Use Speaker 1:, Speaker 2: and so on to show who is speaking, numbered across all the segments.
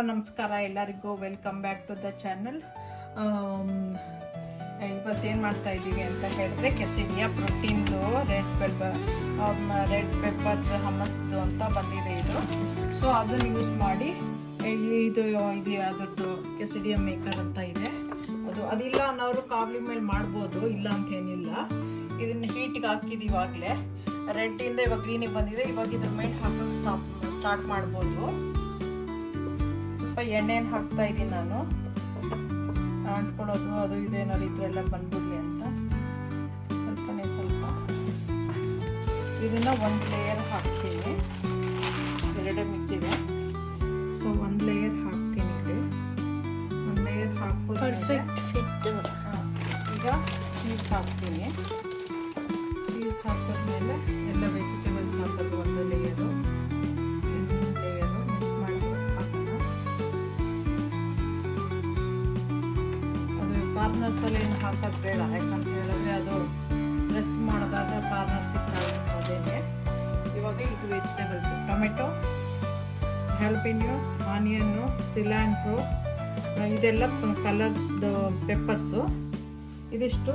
Speaker 1: ನಮಸ್ಕಾರ ಎಲ್ಲರಿಗೂ, welcome back to the channel. ಇವತ್ತೇನು ಮಾಡ್ತಾ ಇದ್ದೀವಿ ಅಂತ ಹೇಳಿದ್ರೆ ಕೆಸಿಡಿಯ ಪ್ರೋಟೀನ್ದು ರೆಡ್ ಪೆಪ್ಪರ್ದು ಹಮ್ಮಸ್ದು ಅಂತ ಬಂದಿದೆ ಇದು. ಸೊ ಅದನ್ನು ಯೂಸ್ ಮಾಡಿ ಇದು ಅದರದ್ದು ಕೆಸಿಡಿಯ ಮೇಕರ್ ಅಂತ ಇದೆ. ಅದಿಲ್ಲ ಅನ್ನೋರು ಕಾಬ್ಲಿ ಮೇಲೆ ಮಾಡ್ಬೋದು, ಇಲ್ಲ ಅಂತ ಏನಿಲ್ಲ. ಇದನ್ನು ಹೀಟಿಗೆ ಹಾಕಿದ್ದು ಇವಾಗಲೇ ರೆಡ್ಡಿಂದ ಇವಾಗ ಗ್ರೀನಿಗೆ ಬಂದಿದೆ. ಇವಾಗ ಇದ್ರ ಮೇಲೆ ಹಾಕೋಕ್ಕೆ ಸ್ಟಾರ್ಟ್ ಮಾಡ್ಬೋದು. ಸ್ವಲ್ಪ ಎಣ್ಣೆಯನ್ನು ಹಾಕ್ತಾ ಇದ್ದೀನಿ ನಾನು, ಅಂಟ್ಕೊಳ್ಳೋದು ಅದು ಇದೇನಾದ್ರು ಇದ್ರೆಲ್ಲ ಬಂದ್ಬಿಡ್ಲಿ ಅಂತ ಸ್ವಲ್ಪನೇ ಸ್ವಲ್ಪ. ಇದನ್ನು ಒಂದು ಲೇಯರ್ ಹಾಕ್ತೀನಿ, ಎರಡೇ ಮಿಕ್ಕಿದೆ. ಸೊ ಒಂದು ಲೇಯರ್ ಹಾಕ್ತೀನಿ, ಇಲ್ಲಿ ಒಂದು ಲೇಯರ್ ಹಾಕ್ಬೋದು.
Speaker 2: Perfect fit.
Speaker 1: ಈಗ ಚೀಸ್ ಹಾಕ್ತೀನಿ. ಚೀಸ್ ಹಾಕಿದ್ಮೇಲೆ ಎಲ್ಲ ವೆಜಿಟೇಬಲ್ಸ್ ಹಾಕೋದು ಒಂದು ಲೇಯರು, ಇನ್ನೊಂದು ಲೇಯರು ಮಿಕ್ಸ್ ಮಾಡಿ ಹಾಕೋಣ. ಅದು ಕಾರ್ನರ್ಸಲ್ಲಿ ಏನು ಹಾಕೋದು ಬೇಡ, ಯಾಕಂತ ಹೇಳಿದ್ರೆ ಅದು ಪ್ರೆಸ್ ಮಾಡಿದಾಗ ಕಾರ್ನರ್ ಸಿಕ್ಕಾಗುತ್ತೆ. ಅದೇನೆ ಇವಾಗ ಇದು ವೆಜಿಟೇಬಲ್ಸು: ಟೊಮೆಟೊ, ಹ್ಯಾಲ್ಪಿನ್ಯೋ, ಆನಿಯನ್ನು, ಸಿಲ್ಯಾಂಟ್ರೋ, ಇದೆಲ್ಲ ಕಲರ್ಸ್ದು ಪೆಪ್ಪರ್ಸು. ಇದಿಷ್ಟು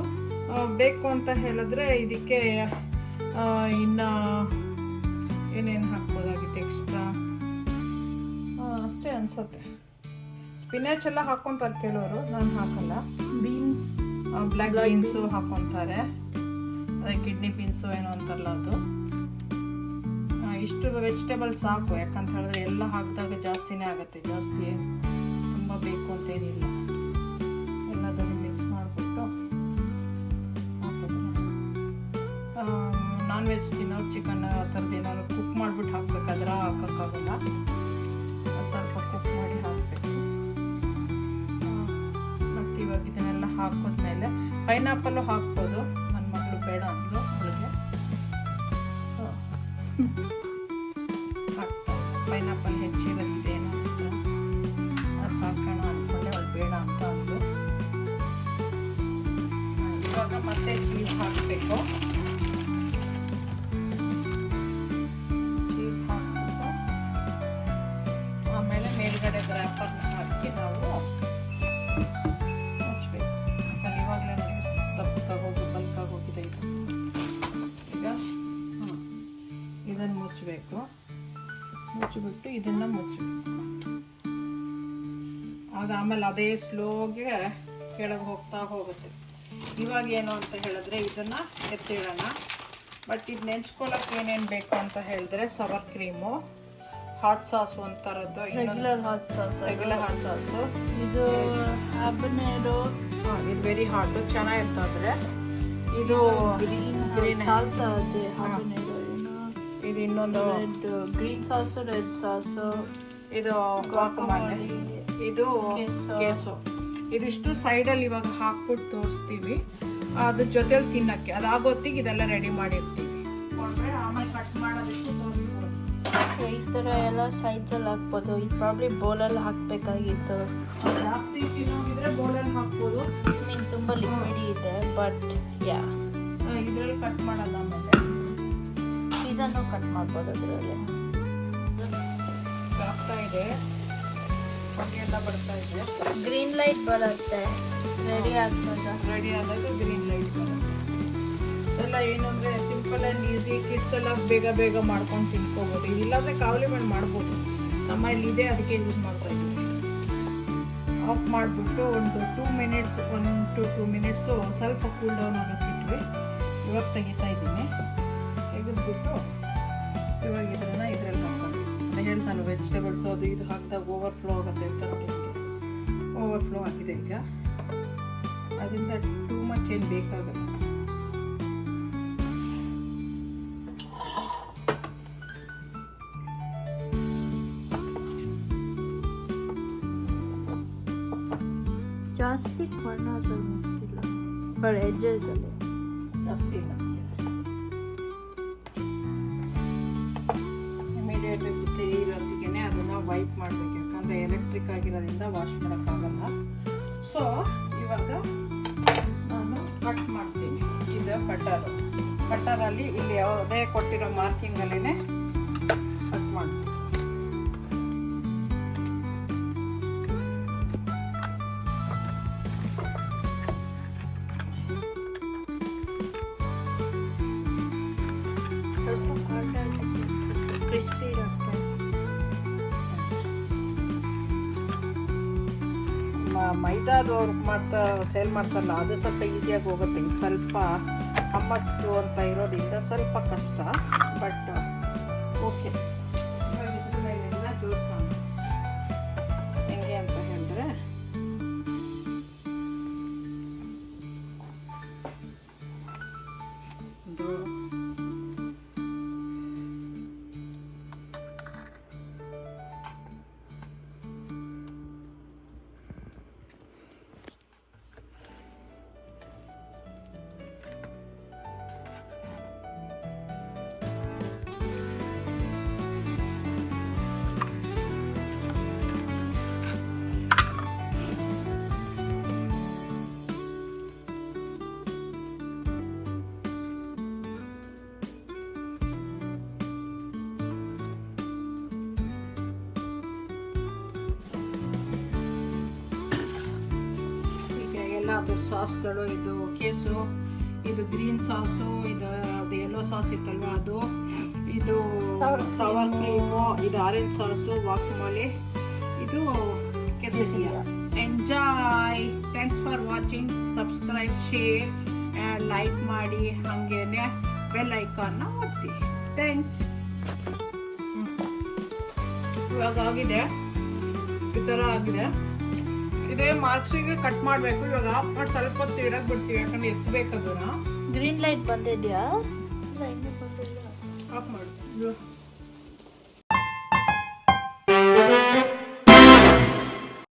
Speaker 1: ಬೇಕು ಅಂತ ಹೇಳಿದ್ರೆ ಇದಕ್ಕೆ ಇನ್ನು ಏನೇನು ಹಾಕ್ಬೋದಾಗಿತ್ತು ಎಕ್ಸ್ಟ್ರಾ, ಅಷ್ಟೇ ಅನಿಸುತ್ತೆ. ಸ್ಪಿನಾಚ್ ಎಲ್ಲ ಹಾಕ್ಕೊತಾರೆ ಕೆಲವರು, ನಾನು ಹಾಕಲ್ಲ.
Speaker 2: ಬೀನ್ಸ್,
Speaker 1: ಬ್ಲ್ಯಾಕ್ ಬೀನ್ಸು ಹಾಕ್ಕೊತಾರೆ, ಅದೇ ಕಿಡ್ನಿ ಬೀನ್ಸು ಏನೋ ಅಂತಾರಲ್ಲ ಅದು. ಇಷ್ಟು ವೆಜಿಟೇಬಲ್ಸ್ ಸಾಕು, ಯಾಕಂತ ಹೇಳಿದ್ರೆ ಎಲ್ಲ ಹಾಕಿದಾಗ ಜಾಸ್ತಿನೇ ಆಗುತ್ತೆ. ಜಾಸ್ತಿ ತುಂಬ ಬೇಕು ಅಂತೇನಿಲ್ಲ. ಎಲ್ಲದನ್ನು ಮಿಕ್ಸ್ ಮಾಡಿಬಿಟ್ಟು ಹಾಕಿದ್ರೆ ನಾನ್ ವೆಜ್ ತಿನ್ನೋರು ಚಿಕನ್ ಆ ಥರದ್ದು ಏನಾದ್ರು ಕುಕ್ ಮಾಡಿಬಿಟ್ಟು ಹಾಕ್ಬೇಕಾದ್ರೆ ಹಾಕೋಕ್ಕಾಗಲ್ಲ. ಅದು ಸ್ವಲ್ಪ ಕುಕ್ ಮಾಡಿ ಹಾಕಬೇಕು. ಮತ್ತು ಇವಾಗ ಇದನ್ನೆಲ್ಲ ಹಾಕೋದ್ಮೇಲೆ ಪೈನಾಪಲ್ಲು ಹಾಕ್ಬೋದು. ನನ್ನ ಮಗಳು ಬೇಡ ಅಂದ್ಲು, ಅವಳಿಗೆ. ಸೊ ಪೈನಾಪಲ್ ಹೆಚ್ಚಿರೋದಿದೇನು ಅಂತ ಅದು ಹಾಕೋಣ ಅಂದ್ಕೊಂಡೆ, ಅವಳು ಬೇಡ ಅಂತ ಅಂದು. ಇವಾಗ ಮತ್ತೆ ಚೀಸ್ ಹಾಕಬೇಕು. ಚೀಸ್ ಹಾಕ್ಬಿಟ್ಟು ಆಮೇಲೆ ಮೇಲ್ಗಡೆ ರ್ಯಾಪರ್ನ ಹಾಕಿ ನಾವು ಮುಚ್ಚಬೇಕು. ಯಾಕಂದ್ರೆ ಇವಾಗಲೇ ದಪ್ಪಕ್ಕಾಗೋಗಿ ಬಲ್ಕಾಗೋಗಿದೆ ಇದು. ಈಗ ಇದನ್ನು ಮುಚ್ಚಬೇಕು. ಮುಚ್ಚಿಬಿಟ್ಟು ಇದನ್ನು ಮುಚ್ಚಬೇಕು. ಆಗ ಆಮೇಲೆ ಅದೇ ಸ್ಲೋಗೆ ಕೆಳಗೆ ಹೋಗ್ತಾ ಹೋಗುತ್ತೆ. ಇವಾಗ ಏನು ಅಂತ ಹೇಳಿದ್ರೆ ಇದನ್ನು ಎತ್ತಿಡೋಣ. ಬಟ್ ಇದು ನೆಂಚ್ಕೊಳ್ಳೋಕೆ ಏನೇನು ಬೇಕು ಅಂತ ಹೇಳಿದ್ರೆ ಸವರ್ ಕ್ರೀಮು, ಹಾಟ್ ಸಾಸು ಒಂಥರದ್ದು,
Speaker 2: regular hot sauce,
Speaker 1: regular hot sauce.
Speaker 2: ಇದು ಹ್ಯಾಬನೇರೋ,
Speaker 1: ಇದು ವೆರಿ ಹಾಟು, ಚೆನ್ನಾಗಿರ್ತದ್ರೆ. ಇದು
Speaker 2: ಗ್ರೀನ್ ಸಾಲ್ಸಾ, ಅದೇ ಹ್ಯಾಬನೇರೋ.
Speaker 1: ಇದು ಇನ್ನೊಂದು
Speaker 2: ಗ್ರೀನ್ ಸಾಸು, ರೆಡ್ ಸಾಸು,
Speaker 1: ಇದು ಗುವಾಕಮಾಲೆ, ಇದು ಕೇಸು. ಇದಿಷ್ಟು ಸೈಡಲ್ಲಿ ಇವಾಗ ಹಾಕ್ಬಿಟ್ಟು ತೋರಿಸ್ತೀವಿ. ಅದ್ರ ಜೊತೆಲಿ ತಿನ್ನಕ್ಕೆ ಅದಾಗೊತ್ತಿಗೆ ಇದೆಲ್ಲ ರೆಡಿ ಮಾಡಿರ್ತೀವಿ. ಆಮೇಲೆ ಕಟ್ ಮಾಡೋದಕ್ಕೆ
Speaker 2: ಈ ಥರ ಎಲ್ಲ ಸೈಡ್ಸಲ್ಲಿ ಹಾಕ್ಬೋದು. ಇದು ಪ್ರಾಬ್ಲಿ ಬೌಲಲ್ಲಿ ಹಾಕಬೇಕಾಗಿತ್ತು.
Speaker 1: ಜಾಸ್ತಿ ತಿನ್ನೋಗಿದ್ರೆ ಬೌಲಲ್ಲಿ ಹಾಕ್ಬೋದು.
Speaker 2: ಮೀನು ತುಂಬ ಲಿಕ್ವಿಡ್ ಇದೆ, ಬಟ್ ಯಾ
Speaker 1: ಇದರಲ್ಲಿ ಕಟ್ ಮಾಡೋದು. ಆಮೇಲೆ
Speaker 2: ಪೀಝಾನು ಕಟ್ ಮಾಡ್ಬೋದು ಅದರಲ್ಲಿ.
Speaker 1: ಆಗ್ತಾ ಇದೆ, ಹೊಗೆ ಎಲ್ಲ ಬರ್ತಾ ಇದೆ.
Speaker 2: ಗ್ರೀನ್ ಲೈಟ್ ಬರುತ್ತೆ ರೆಡಿ ಆದಾಗ.
Speaker 1: ರೆಡಿ ಆದಾಗ ಗ್ರೀನ್ ಲೈಟ್ ಬರುತ್ತೆ. ಇದೆಲ್ಲ ಏನು ಅಂದರೆ ಸಿಂಪಲ್ ಆ್ಯಂಡ್ ಈಸಿ. ಕಿಡ್ಸ್ ಎಲ್ಲ ಬೇಗ ಬೇಗ ಮಾಡ್ಕೊಂಡು ತಿನ್ಕೋಬೋದು. ಇಲ್ಲಾಂದರೆ ಕಾವಲಿ ಮೇಲೆ ಮಾಡ್ಬೋದು. ನಮ್ಮಲ್ಲಿ ಇದೆ, ಅದಕ್ಕೆ ಯೂಸ್ ಮಾಡ್ತಾ ಇದ್ದೀವಿ. ಆಫ್ ಮಾಡಿಬಿಟ್ಟು ಒಂದು 2 ಮಿನಿಟ್ಸ್, 1 to 2 ಮಿನಿಟ್ಸು ಸ್ವಲ್ಪ ಕೂಲ್ ಡೌನ್ ಆಗೋಕ್ಕಿಟ್ವಿ. ಇವಾಗ ತೆಗಿತಾ ಇದ್ದೀನಿ. ತೆಗೆದ್ಬಿಟ್ಟು ಇವಾಗ ಇದನ್ನು ಇದರಲ್ಲಿ ಹಾಕೋದು. ನಾನು ಹೇಳ್ತಾನೆ ವೆಜಿಟೇಬಲ್ಸು ಅದು ಇದು ಹಾಕಿದಾಗ ಓವರ್ಫ್ಲೋ ಆಗುತ್ತೆ ಅಂತ. ಓವರ್ಫ್ಲೋ ಆಗಿದೆ ಈಗ. ಅದರಿಂದ ಟೂ ಮಚ್ ಏನು ಬೇಕಾಗಲ್ಲ.
Speaker 2: ಜಾಸ್ತಿ ಕಾರ್ನರ್ಸ್ ಅಲ್ಲಿ ಮುಟ್ಟಿಲ್ಲ, ಬಟ್ ಎಡ್ಜಸ್ ಅಲ್ಲಿ
Speaker 1: ಜಾಸ್ತಿ ಇಲ್ಲ. ಇಮಿಡಿಯೇಟ್ ಬಿಸಿ ಇರೋದಕ್ಕೆ ಅದನ್ನು ವೈಪ್ ಮಾಡಬೇಕು, ಯಾಕಂದರೆ ಎಲೆಕ್ಟ್ರಿಕ್ ಆಗಿರೋದ್ರಿಂದ ವಾಶ್ ಮಾಡೋಕ್ಕಾಗಲ್ಲ. ಸೊ ಇವಾಗ ನಾನು ಕಟ್ ಮಾಡ್ತೀನಿ. ಇದು ಕಟ್ಟರಲ್ಲಿ ಇಲ್ಲಿ ಯಾವುದೇ ಕೊಟ್ಟಿರೋ ಮಾರ್ಕಿಂಗಲ್ಲೇ ಕಟ್ ಮಾಡ್ತೀನಿ.
Speaker 2: ಕ್ರಿಸ್ಪಿ ಇರುತ್ತೆ.
Speaker 1: ಮೈದಾದು ಅವ್ರು ಸೇಲ್ ಮಾಡ್ತಾರಲ್ಲ ಅದು ಸ್ವಲ್ಪ ಈಸಿಯಾಗಿ ಹೋಗುತ್ತೆ. ಇದು ಸ್ವಲ್ಪ ಹಮ್ಮಸ್ಟು ಅಂತ ಇರೋದ್ರಿಂದ ಸ್ವಲ್ಪ ಕಷ್ಟ, ಬಟ್ ಓಕೆ. ಇದ್ರ ಮೇಲೆಲ್ಲ ಜೋಡಿಸೋಣ. ಹೆಂಗೆ ಅಂತ ಹೇಳಿದ್ರೆ ಇದು ಅದು ಸಾಸ್ಗಳು, ಇದು ಕೇಸು, ಇದು ಗ್ರೀನ್ ಸಾಸು, ಇದು ಅದು ಯೆಲ್ಲೋ ಸಾಸ್ ಇತ್ತಲ್ವ ಅದು, ಇದು ಸವರ್ ಕ್ರೀಮು, ಇದು ಆರೆಂಜ್ ಸಾಸು, ವಾಕ್ಮೋಲೆ, ಇದು ಕೆಸರಿಯ. Enjoy. Thanks for watching. Subscribe, share, like ಮಾಡಿ, ಹಾಗೇನೆ ಬೆಲ್ ಐಕಾನ್ನ ಒತ್ತಿ. ಥ್ಯಾಂಕ್ಸ್. ಇವಾಗ ಆಗಿದೆ, ಈ ಥರ ಆಗಿದೆ. ಇದೇ ಮಾರ್ಕ್ಸಿಗೆ ಕಟ್ ಮಾಡಬೇಕು. ಇವಾಗ ಆಫ್ ಮಾಡಿ ಸ್ವಲ್ಪ ಹೊತ್ತು ಇಡಕ್ಕೆ ಬಿಡ್ತೀವಿ, ಯಾಕಂದ್ರೆ ಎತ್ತಬೇಕು ಅದನ್ನ.
Speaker 2: ಗ್ರೀನ್ ಲೈಟ್ ಬಂದಿದ್ಯಾ? ಇಲ್ಲ, ಇನ್ನೂ ಬಂದಿಲ್ಲ.
Speaker 1: ಆಫ್ ಮಾಡಿ.